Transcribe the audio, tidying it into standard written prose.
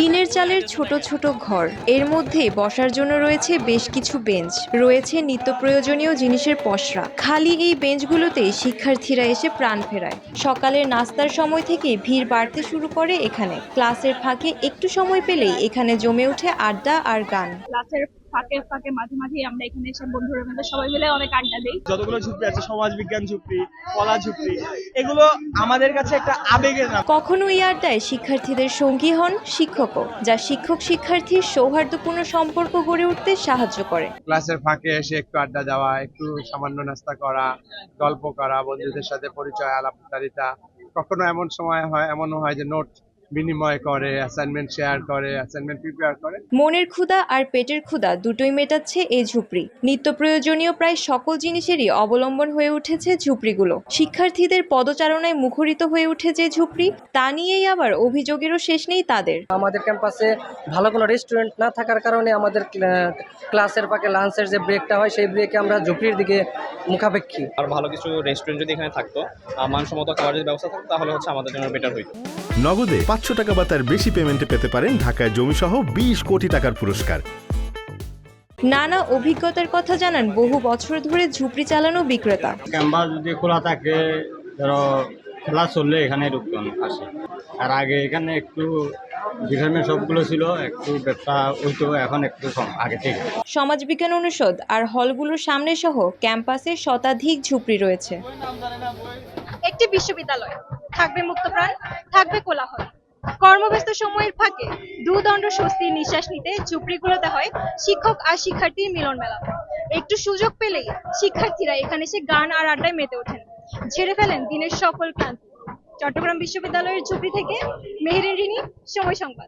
টিনের চালের ছোট ছোট ঘর, এর মধ্যে বসার জন্য রয়েছে বেশ কিছু বেঞ্চ, রয়েছে নিত্য প্রয়োজনীয় জিনিসের পসরা। খালি এই বেঞ্চগুলোতেই শিক্ষার্থীরা এসে প্রাণ ফেরায়। সকালের নাস্তার সময় থেকে ভিড় বাড়তে শুরু করে এখানে। ক্লাসের ফাঁকে একটু সময় পেলেই এখানে জমে ওঠে আড্ডা আর গান। ক্লাসের ফাঁকে ফাঁকে মাঝে মাঝে আমরা এখানে এসে বন্ধুরা মিলে সবাই মিলে অনেক আড্ডা দিই। যতগুলো ঝুপড়ি আছে, সমাজ বিজ্ঞান ঝুপড়ি, কলা ঝুপড়ি, এগুলো আমাদের কাছে একটা আবেগের নাম। কখনো এই আড্ডায় শিক্ষার্থীদের সঙ্গী হন শিক্ষকও, যা শিক্ষক শিক্ষার্থীর সৌহার্দ্যপূর্ণ সম্পর্ক গড়ে উঠতে সাহায্য করে। ক্লাসের ফাঁকে এসে একটু আড্ডা দেওয়া, একটু সামান্য নাস্তা করা, গল্প করা, বন্ধুদের সাথে পরিচয়, আলাপচারিতা। কখনো এমনও হয় যে নোট বিনিময় করে, অ্যাসাইনমেন্ট শেয়ার করে, অ্যাসাইনমেন্ট প্রিপেয়ার করে। মনের ক্ষুধা আর পেটের ক্ষুধা দুটোই মেটাচ্ছে এই ঝুপড়ি। নিত্য প্রয়োজনীয় প্রায় সকল জিনিসেরই অবলম্বন হয়ে উঠেছে ঝুপড়িগুলো। শিক্ষার্থীদের পদচারণায় মুখরিত হয়ে উঠেছে ঝুপড়ি, তা নিয়েই আবার অভিযোগেরও শেষ নেই তাদের। আমাদের ক্যাম্পাসে ভালো কোনো রেস্টুরেন্ট না থাকার কারণে আমাদের ক্লাসের ফাঁকে লাঞ্চের যে ব্রেকটা হয় সেই ব্রেকে আমরা ঝুপড়ির দিকে মুখাপেক্ষী। আর ভালো কিছু রেস্টুরেন্ট যদি এখানে থাকতো, মানসম্মত খাবারের ব্যবস্থা থাকতো, তাহলে হচ্ছে আমাদের জন্য বেটার হইতো। নগদে 500 টাকা বা তার বেশি পেমেন্টে পেতে পারেন ঢাকায় জমিসহ 20 কোটি টাকার পুরস্কার। নানা অভিজ্ঞতার কথা জানান বহু বছর ধরে ঝুপড়ি চালানো বিক্রেতা। ক্যাম্পাস যদি খোলা থাকে, ধরো খেলা চললে এখানে ঢুকতাম আসে। আর আগে এখানে একটু ডিপার্টমেন্ট সবগুলো ছিল, একটু ব্যবসা হইতো, এখন একটু কম আগে থেকে। সমাজবিজ্ঞান অনুষদ আর হলগুলোর সামনে সহ ক্যাম্পাসে শতাধিক ঝুপড়ি রয়েছে। একটি বিশ্ববিদ্যালয়, থাকবে মুক্তপ্রাণ, থাকবে কোলাহল। কর্মব্যস্ত সময়ের ফাঁকে দুদণ্ড স্বস্তির নিঃশ্বাস নিতে ঝুপড়িগুলোতে হয় শিক্ষক আর শিক্ষার্থীর মিলন মেলা। একটু সুযোগ পেলেই শিক্ষার্থীরা এখানে এসে গান আর আড্ডায় মেতে ওঠেন, ঝেড়ে ফেলেন দিনের সকল ক্লান্তি। চট্টগ্রাম বিশ্ববিদ্যালয়ের ঝুপড়ি থেকে মেহেরিন রিনি, সময় সংবাদ।